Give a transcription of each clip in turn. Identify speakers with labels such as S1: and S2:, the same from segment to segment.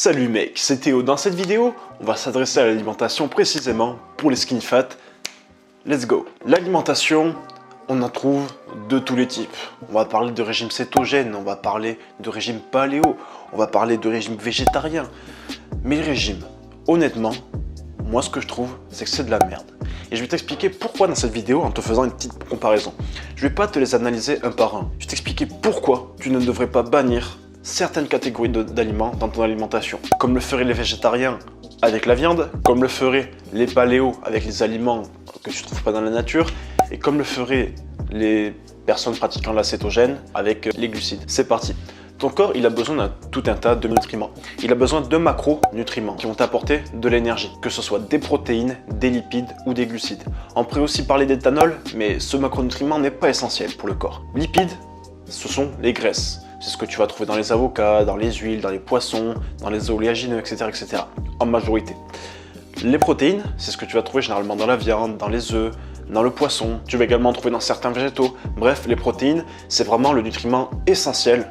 S1: Salut mec, c'est Théo. Dans cette vidéo, on va s'adresser à l'alimentation précisément pour les skinny fat. Let's go. L'alimentation, on en trouve de tous les types. On va parler de régime cétogène, on va parler de régime paléo, on va parler de régime végétarien. Mais les régimes, honnêtement, moi ce que je trouve, c'est que c'est de la merde. Et je vais t'expliquer pourquoi dans cette vidéo en te faisant une petite comparaison. Je vais pas te les analyser un par un. Je vais t'expliquer pourquoi tu ne devrais pas bannir certaines catégories d'aliments dans ton alimentation. Comme le feraient les végétariens avec la viande, comme le feraient les paléos avec les aliments que tu ne trouves pas dans la nature, et comme le feraient les personnes pratiquant la cétogène avec les glucides. C'est parti. Ton corps, il a besoin d'un tout un tas de nutriments. Il a besoin de macronutriments qui vont t'apporter de l'énergie, que ce soit des protéines, des lipides ou des glucides. On pourrait aussi parler d'éthanol, mais ce macronutriment n'est pas essentiel pour le corps. Lipides, ce sont les graisses. C'est ce que tu vas trouver dans les avocats, dans les huiles, dans les poissons, dans les oléagineux, etc., etc. en majorité. Les protéines, c'est ce que tu vas trouver généralement dans la viande, dans les œufs, dans le poisson. Tu vas également en trouver dans certains végétaux. Bref, les protéines, c'est vraiment le nutriment essentiel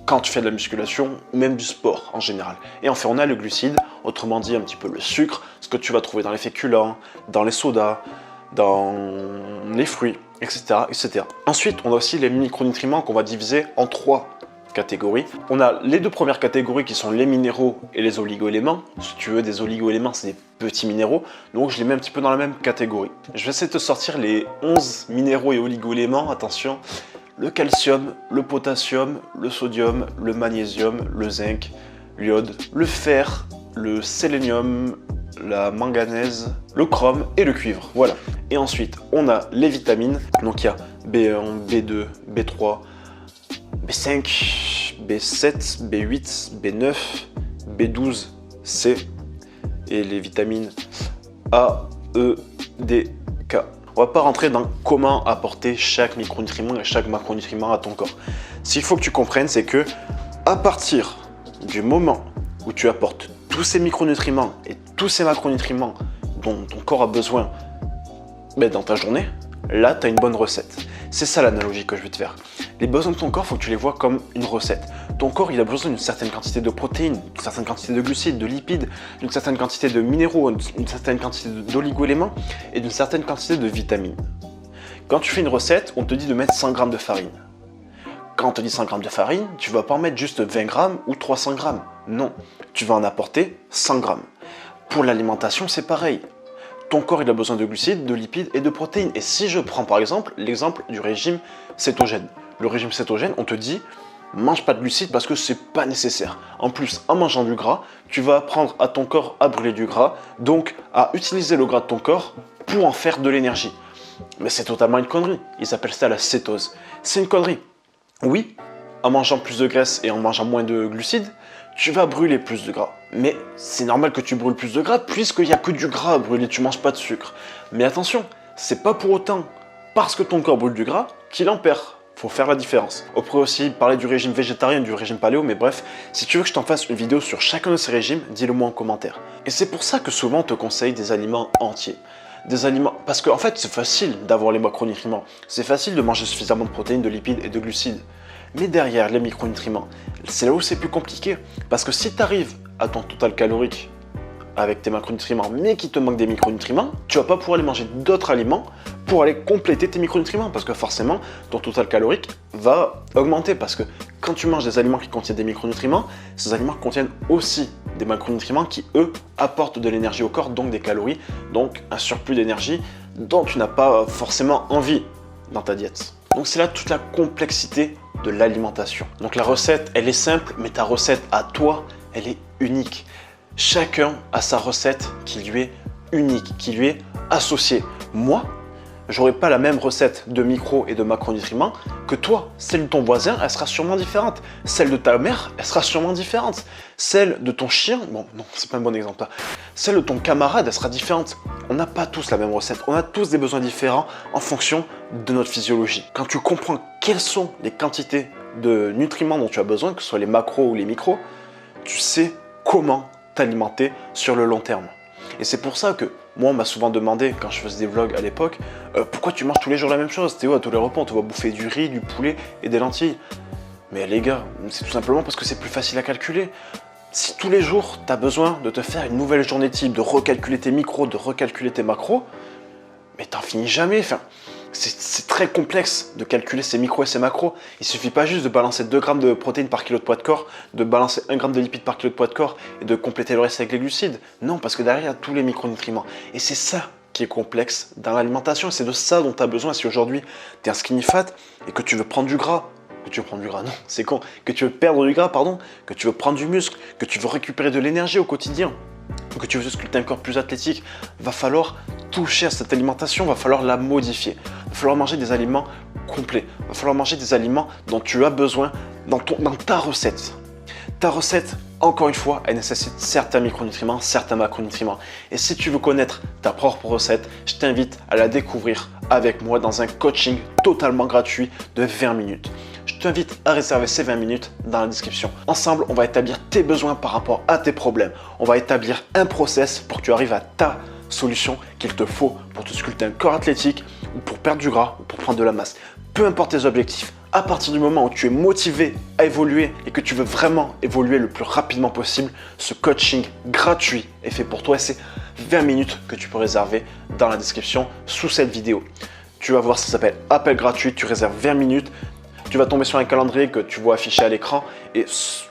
S1: quand tu fais de la musculation ou même du sport en général. Et enfin, on a le glucide, autrement dit un petit peu le sucre, ce que tu vas trouver dans les féculents, dans les sodas, dans les fruits, etc., etc. Ensuite, on a aussi les micronutriments qu'on va diviser en trois catégories. On a les deux premières catégories qui sont les minéraux et les oligo-éléments. Si tu veux, des oligo-éléments, c'est des petits minéraux. Donc, je les mets un petit peu dans la même catégorie. Je vais essayer de te sortir les 11 minéraux et oligo-éléments. Attention, le calcium, le potassium, le sodium, le magnésium, le zinc, l'iode, le fer, le sélénium, la manganèse, le chrome et le cuivre. Voilà. Et ensuite, on a les vitamines. Donc, il y a B1, B2, B3, B5, B7, B8, B9, B12, C et les vitamines A, E, D, K. On va pas rentrer dans comment apporter chaque micronutriment et chaque macronutriment à ton corps. Ce qu'il faut que tu comprennes, c'est que à partir du moment où tu apportes tous ces micronutriments et tous ces macronutriments dont ton corps a besoin dans ta journée, là, tu as une bonne recette. C'est ça l'analogie que je vais te faire. Les besoins de ton corps, il faut que tu les vois comme une recette. Ton corps, il a besoin d'une certaine quantité de protéines, d'une certaine quantité de glucides, de lipides, d'une certaine quantité de minéraux, d'une certaine quantité d'oligo-éléments et d'une certaine quantité de vitamines. Quand tu fais une recette, on te dit de mettre 100 g de farine. Quand on te dit 100 g de farine, tu ne vas pas en mettre juste 20 g ou 300 g. Non, tu vas en apporter 100 g. Pour l'alimentation, c'est pareil. Ton corps, il a besoin de glucides, de lipides et de protéines. Et si je prends par exemple l'exemple du régime cétogène. Le régime cétogène, on te dit, mange pas de glucides parce que c'est pas nécessaire. En plus, en mangeant du gras, tu vas apprendre à ton corps à brûler du gras, donc à utiliser le gras de ton corps pour en faire de l'énergie. Mais c'est totalement une connerie. Ils appellent ça la cétose. C'est une connerie. Oui, en mangeant plus de graisse et en mangeant moins de glucides, tu vas brûler plus de gras. Mais c'est normal que tu brûles plus de gras puisqu'il n'y a que du gras à brûler, tu manges pas de sucre. Mais attention, c'est pas pour autant parce que ton corps brûle du gras qu'il en perd. Faut faire la différence. On pourrait aussi parler du régime végétarien, du régime paléo, mais bref, si tu veux que je t'en fasse une vidéo sur chacun de ces régimes, dis-le moi en commentaire. Et c'est pour ça que souvent on te conseille des aliments entiers. Des aliments, parce qu'en fait c'est facile d'avoir les macronutriments, c'est facile de manger suffisamment de protéines, de lipides et de glucides. Mais derrière les micronutriments, c'est là où c'est plus compliqué. Parce que si tu arrives à ton total calorique avec tes macronutriments, mais qu'il te manque des micronutriments, tu vas pas pouvoir aller manger d'autres aliments pour aller compléter tes micronutriments. Parce que forcément, ton total calorique va augmenter. Parce que quand tu manges des aliments qui contiennent des micronutriments, ces aliments contiennent aussi des macronutriments qui, eux, apportent de l'énergie au corps, donc des calories, donc un surplus d'énergie dont tu n'as pas forcément envie dans ta diète. Donc c'est là toute la complexité de l'alimentation. Donc la recette, elle est simple, mais ta recette à toi, elle est unique. Chacun a sa recette qui lui est unique, qui lui est associée. Moi, j'aurai pas la même recette de micro et de macronutriments que toi. Celle de ton voisin, elle sera sûrement différente. Celle de ta mère, elle sera sûrement différente. Celle de ton chien, bon, non, c'est pas un bon exemple là. Celle de ton camarade, elle sera différente. On n'a pas tous la même recette. On a tous des besoins différents en fonction de notre physiologie. Quand tu comprends quelles sont les quantités de nutriments dont tu as besoin, que ce soit les macros ou les micros, tu sais comment t'alimenter sur le long terme. Et c'est pour ça que moi, on m'a souvent demandé, quand je faisais des vlogs à l'époque, pourquoi tu manges tous les jours la même chose? Théo, à tous les repas, on te voit bouffer du riz, du poulet et des lentilles. Mais les gars, c'est tout simplement parce que c'est plus facile à calculer. Si tous les jours, tu as besoin de te faire une nouvelle journée type, de recalculer tes micros, de recalculer tes macros, mais t'en finis jamais. Enfin, c'est très complexe de calculer ces micros et ces macros. Il suffit pas juste de balancer 2 grammes de protéines par kilo de poids de corps, de balancer 1 gramme de lipides par kilo de poids de corps et de compléter le reste avec les glucides. Non, parce que derrière, il y a tous les micronutriments. Et c'est ça qui est complexe dans l'alimentation. C'est de ça dont tu as besoin si aujourd'hui tu es un skinny fat et que tu veux prendre du gras. Que tu veux prendre du gras, non, c'est con. Que tu veux perdre du gras, pardon. Que tu veux prendre du muscle. Que tu veux récupérer de l'énergie au quotidien. Que tu veux sculpter un corps plus athlétique. Va falloir toucher à cette alimentation, va falloir la modifier. Va falloir manger des aliments complets. Va falloir manger des aliments dont tu as besoin dans ta recette. Ta recette, encore une fois, elle nécessite certains micronutriments, certains macronutriments. Et si tu veux connaître ta propre recette, je t'invite à la découvrir avec moi dans un coaching totalement gratuit de 20 minutes. Je t'invite à réserver ces 20 minutes dans la description. Ensemble, on va établir tes besoins par rapport à tes problèmes. On va établir un process pour que tu arrives à ta solution qu'il te faut pour te sculpter un corps athlétique ou pour perdre du gras ou pour prendre de la masse. Peu importe tes objectifs, à partir du moment où tu es motivé à évoluer et que tu veux vraiment évoluer le plus rapidement possible, ce coaching gratuit est fait pour toi et c'est 20 minutes que tu peux réserver dans la description sous cette vidéo. Tu vas voir, ça s'appelle appel gratuit, tu réserves 20 minutes. Tu vas tomber sur un calendrier que tu vois affiché à l'écran et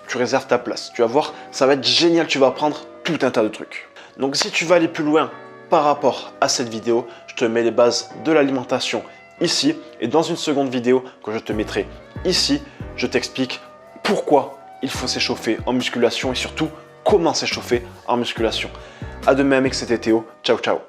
S1: tu réserves ta place. Tu vas voir, ça va être génial, tu vas apprendre tout un tas de trucs. Donc si tu veux aller plus loin par rapport à cette vidéo, je te mets les bases de l'alimentation ici et dans une seconde vidéo que je te mettrai ici, je t'explique pourquoi il faut s'échauffer en musculation et surtout comment s'échauffer en musculation. À demain mec, c'était Théo. Ciao ciao.